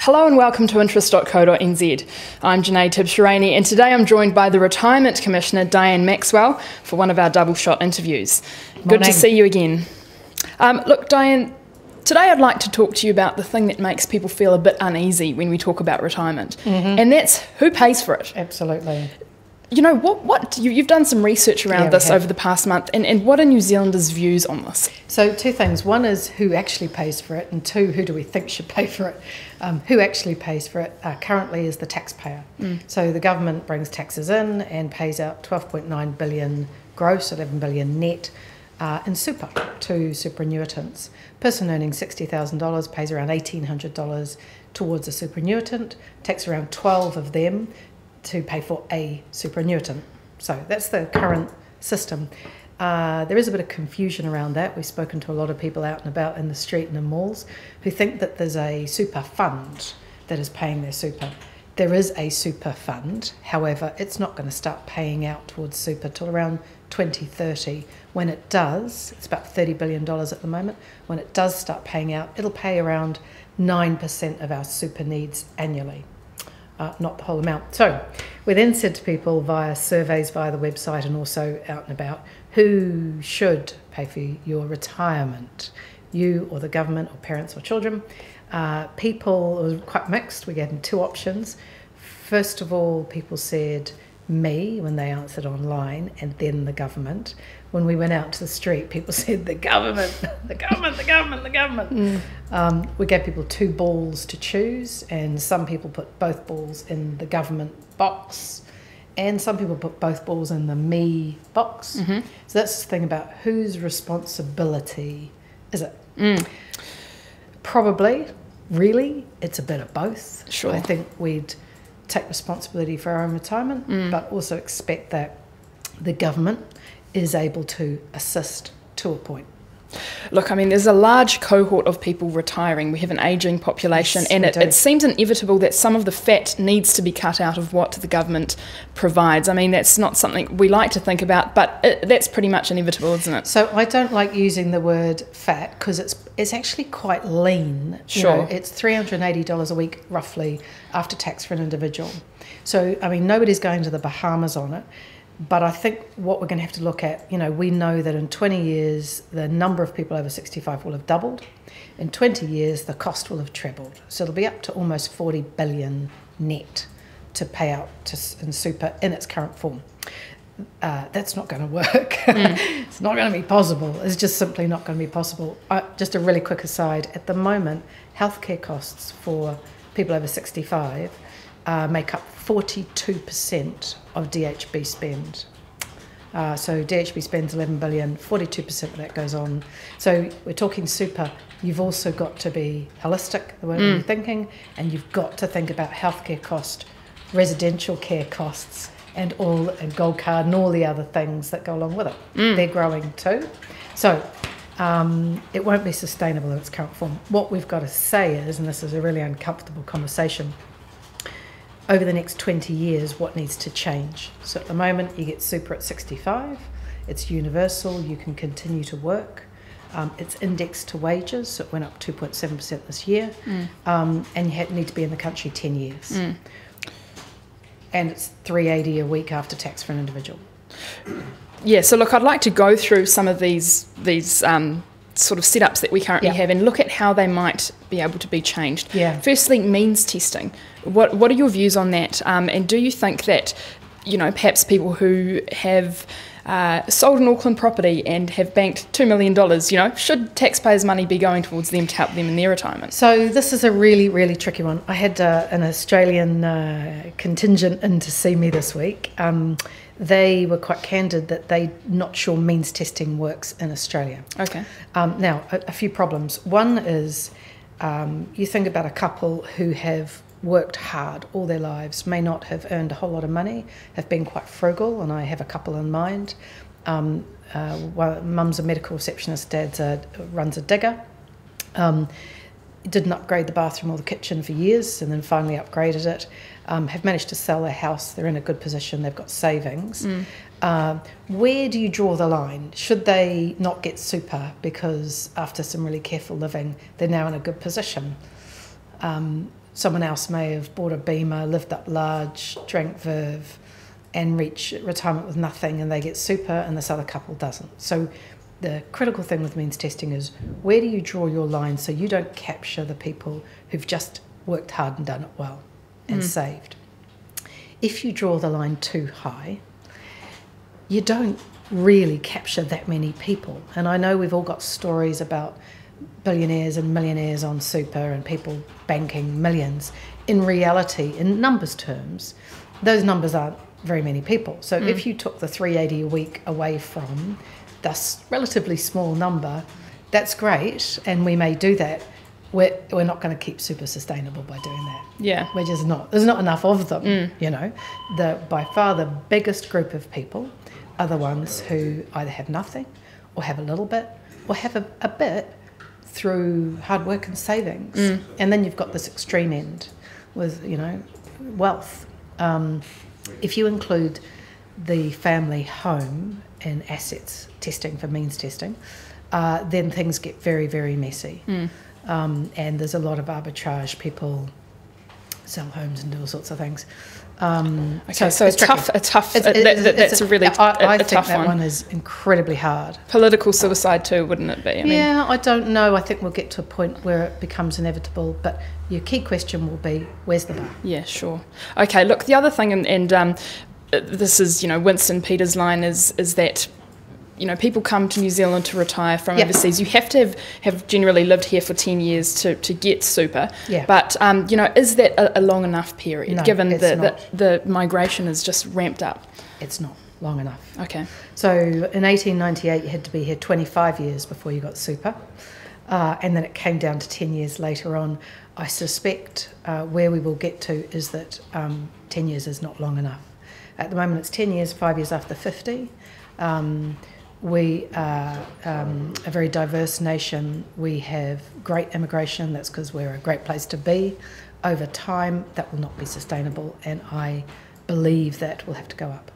Hello and welcome to interest.co.nz. I'm Janae Tibbs-Shirani and today I'm joined by the Retirement Commissioner Diane Maxwell for one of our double shot interviews. Good to see you again. Look, Diane, today I'd like to talk to you about the thing that makes people feel a bit uneasy when we talk about retirement, and that's who pays for it. Absolutely. You know, you've done some research around this over the past month, and what are New Zealanders' views on this? So two things. One is who actually pays for it, and two, who do we think should pay for it? Who actually pays for it currently is the taxpayer. So the government brings taxes in and pays out 12.9 billion gross, 11 billion net in super to superannuitants. Person earning $60,000 pays around $1,800 towards a superannuitant, takes around 12 of them to pay for a superannuitant. So that's the current system. There is a bit of confusion around that. We've spoken to a lot of people out and about in the street and in malls who think that there's a super fund that is paying their super. There is a super fund, however, it's not going to start paying out towards super till around 2030. When it does, it's about $30 billion at the moment, when it does start paying out, it'll pay around 9% of our super needs annually. Not the whole amount. So we then said to people via surveys, via the website and also out and about, who should pay for your retirement? You or the government or parents or children? People were quite mixed. We gave them two options. First of all, people said me when they answered online, and then the government. When we went out to the street, people said the government, the government, the government, the government. We gave people two balls to choose, and some people put both balls in the government box, and some people put both balls in the me box. So that's the thing about whose responsibility is it? Probably, really, it's a bit of both. Sure. I think we'd take responsibility for our own retirement, but also expect that the government is able to assist to a point. Look, I mean, there's a large cohort of people retiring. We have an ageing population, yes, and it seems inevitable that some of the fat needs to be cut out of what the government provides. I mean, that's not something we like to think about, but that's pretty much inevitable, isn't it? So I don't like using the word fat because it's actually quite lean. Sure. You know, it's $380 a week, roughly, after tax for an individual. So, I mean, nobody's going to the Bahamas on it. But I think what we're going to have to look at, you know, we know that in 20 years, the number of people over 65 will have doubled. In 20 years, the cost will have trebled. So it'll be up to almost 40 billion net to pay out in super in its current form. That's not going to work. It's not going to be possible. It's just simply not going to be possible. Just a really quick aside, at the moment, healthcare costs for people over 65 make up 42% of DHB spend. So DHB spends 11 billion, 42% of that goes on. So we're talking super. You've also got to be holistic, the way you're thinking, and you've got to think about healthcare cost, residential care costs, and gold card and all the other things that go along with it. They're growing too. So it won't be sustainable in its current form. What we've got to say is, and this is a really uncomfortable conversation, over the next 20 years, what needs to change? So at the moment, you get super at 65. It's universal. You can continue to work. It's indexed to wages, so it went up 2.7% this year. And you need to be in the country 10 years. And it's $380 a week after tax for an individual. Yeah, so look, I'd like to go through some of these sort of setups that we currently have and look at how they might be able to be changed. Firstly, means testing. What are your views on that? And do you think that, you know, perhaps people who have sold an Auckland property and have banked $2 million, you know, should taxpayers' money be going towards them to help them in their retirement? So this is a really, really tricky one. I had an Australian contingent in to see me this week. They were quite candid that they're not sure means testing works in Australia. Okay. Now, a few problems. One is you think about a couple who have worked hard all their lives, may not have earned a whole lot of money, have been quite frugal, and I have a couple in mind. Mum's a medical receptionist, Dad's runs a digger. Didn't upgrade the bathroom or the kitchen for years and then finally upgraded it. Have managed to sell their house. They're in a good position. They've got savings. Where do you draw the line? Should they not get super because after some really careful living, they're now in a good position? someone else may have bought a Beamer, lived up large, drank Verve, and reach retirement with nothing, and they get super, and this other couple doesn't. So the critical thing with means testing is, where do you draw your line so you don't capture the people who've just worked hard and done it well and saved? If you draw the line too high, you don't really capture that many people. And I know we've all got stories about billionaires and millionaires on super and people banking millions. In reality, in numbers terms, those numbers aren't very many people. So if you took the $380 a week away from this relatively small number, that's great, and we may do that. We're not going to keep super sustainable by doing that. Yeah. We're just not. There's not enough of them, you know. By far the biggest group of people are the ones who either have nothing or have a little bit or have a bit through hard work and savings. And then you've got this extreme end with, you know, wealth. If you include the family home and assets testing for means testing, then things get very, very messy. And there's a lot of arbitrage. People sell homes and do all sorts of things. Okay, so that's a really I think tough that one. one is incredibly hard. Political suicide too, wouldn't it be? I mean, I don't know. I think we'll get to a point where it becomes inevitable. But your key question will be, where's the bar? Yeah, sure. Okay, look, the other thing, and this is, you know, Winston Peters' line is that, you know, people come to New Zealand to retire from overseas. You have to have generally lived here for 10 years to get super. Yeah. But, you know, is that a long enough period, no, given the migration is just ramped up? It's not long enough. Okay. So in 1898, you had to be here 25 years before you got super. And then it came down to 10 years later on. I suspect where we will get to is that 10 years is not long enough. At the moment, it's 10 years, 5 years after 50. We are a very diverse nation. We have great immigration. That's because we're a great place to be. Over time, that will not be sustainable, and I believe that will have to go up.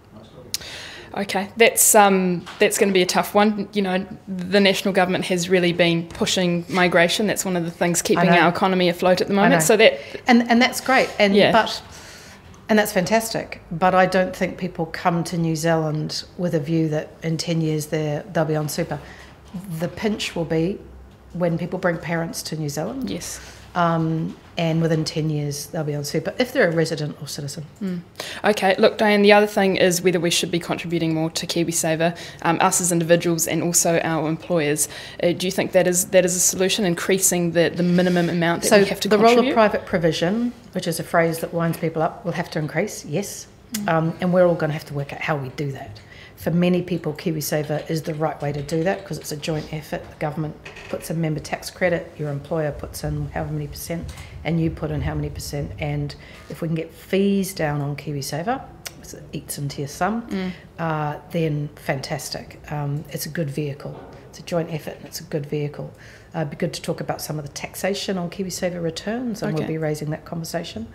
Okay, that's going to be a tough one. You know, the national government has really been pushing migration. That's one of the things keeping our economy afloat at the moment. So that and that's great. And that's fantastic, but I don't think people come to New Zealand with a view that in 10 years they'll be on super. The pinch will be when people bring parents to New Zealand. Yes. And within 10 years they'll be on super, if they're a resident or citizen. Okay, look, Diane, the other thing is whether we should be contributing more to KiwiSaver, us as individuals and also our employers. Do you think that is a solution, increasing the minimum amount that we have to contribute? So the role of private provision, which is a phrase that winds people up, will have to increase, yes. And we're all going to have to work out how we do that. For many people, KiwiSaver is the right way to do that because it's a joint effort. The government puts in member tax credit, your employer puts in however many %, and you put in how many %. And if we can get fees down on KiwiSaver, so it eats into your sum, then fantastic. It's a good vehicle. It's a joint effort and it's a good vehicle. It'd be good to talk about some of the taxation on KiwiSaver returns, and we'll be raising that conversation.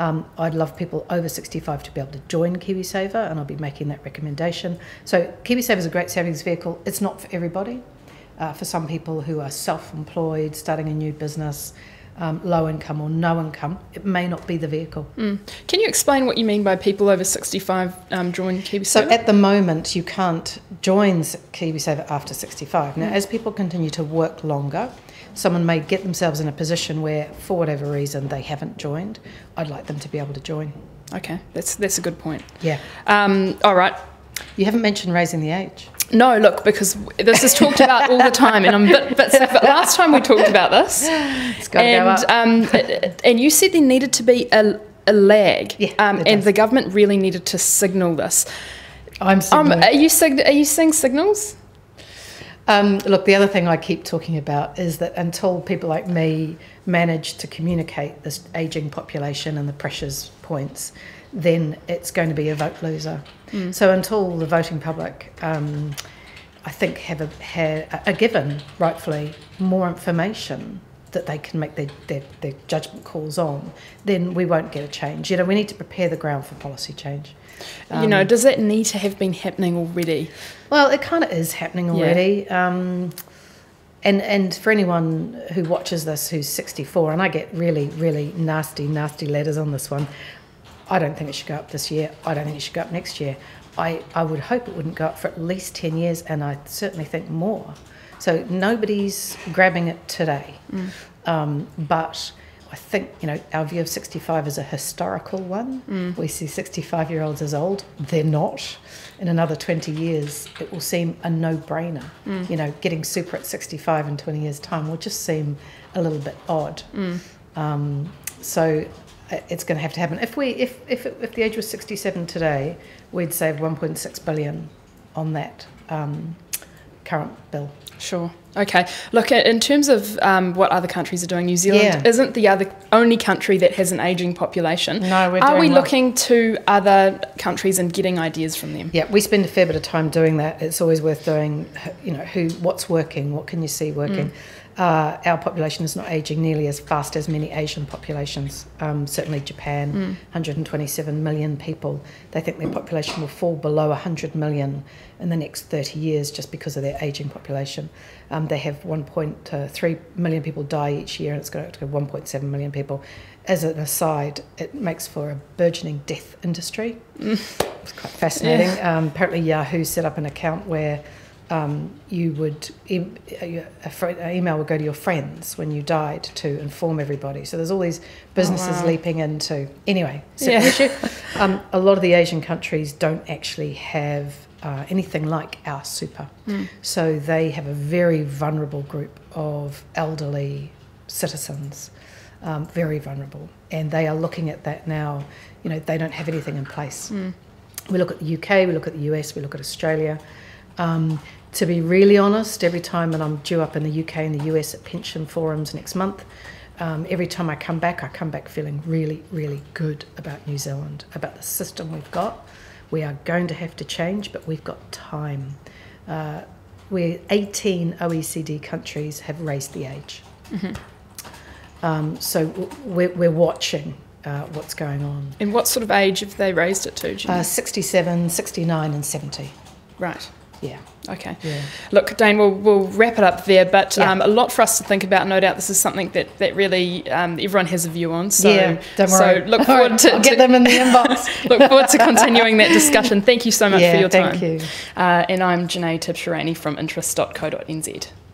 I'd love people over 65 to be able to join KiwiSaver, and I'll be making that recommendation. So KiwiSaver is a great savings vehicle. It's not for everybody. For some people who are self-employed, starting a new business, low income or no income, it may not be the vehicle. Can you explain what you mean by people over 65 join KiwiSaver? So at the moment, you can't join KiwiSaver after 65. Now, as people continue to work longer, someone may get themselves in a position where, for whatever reason, they haven't joined. I'd like them to be able to join. Okay, that's a good point. Yeah. All right. You haven't mentioned raising the age. No, look, because this is talked about all the time, and I'm a bit sick. But last time we talked about this, it's got to go up. And you said there needed to be a lag, and the government really needed to signal this. I'm signaling. Are you seeing signals? Look, the other thing I keep talking about is that until people like me manage to communicate this ageing population and the pressures points, then it's going to be a vote loser. So until the voting public, I think, are given, rightfully, more information that they can make their judgment calls on, then we won't get a change. You know, we need to prepare the ground for policy change. You know, does that need to have been happening already? Well, it kind of is happening already. And for anyone who watches this who's 64, and I get really, really nasty letters on this one, I don't think it should go up this year. I don't think it should go up next year. I would hope it wouldn't go up for at least 10 years, and I certainly think more. So nobody's grabbing it today. But I think, our view of 65 is a historical one. We see 65-year-olds as old. They're not. In another 20 years, it will seem a no-brainer. Getting super at 65 in 20 years' time will just seem a little bit odd. So it's going to have to happen. If the age was 67 today, we'd save 1.6 billion on that current bill. Sure. Okay. Look, in terms of what other countries are doing, New Zealand isn't the only country that has an ageing population. No, we're doing Are we well. looking to other countries and getting ideas from them? Yeah, we spend a fair bit of time doing that. It's always worth doing, what's working, what can you see working. Our population is not ageing nearly as fast as many Asian populations. Certainly Japan, 127 million people. They think their population will fall below 100 million in the next 30 years just because of their ageing population. They have 1.3 million people die each year, and it's going to go to 1.7 million people. As an aside, it makes for a burgeoning death industry. It's quite fascinating. Apparently Yahoo set up an account where you would an email would go to your friends when you died to inform everybody. So there's all these businesses leaping into. Anyway, issue. A lot of the Asian countries don't actually have anything like our super. So they have a very vulnerable group of elderly citizens, very vulnerable, and they are looking at that now. They don't have anything in place. We look at the UK, we look at the US, we look at Australia. To be really honest, every time, and I'm due up in the UK and the US at pension forums next month, every time I come back feeling really, really good about New Zealand, about the system we've got. We are going to have to change, but we've got time. 18 OECD countries have raised the age. So we're watching what's going on. And what sort of age have they raised it to? 67, 69 and 70. Right. Yeah. Okay. Yeah. Look, Dane, we'll wrap it up there, but a lot for us to think about. No doubt this is something that really everyone has a view on. So, don't worry. So look forward to... I'll get them in the inbox. Look forward to continuing that discussion. Thank you so much for your time. Thank you. And I'm Janae Tibshirani from interest.co.nz.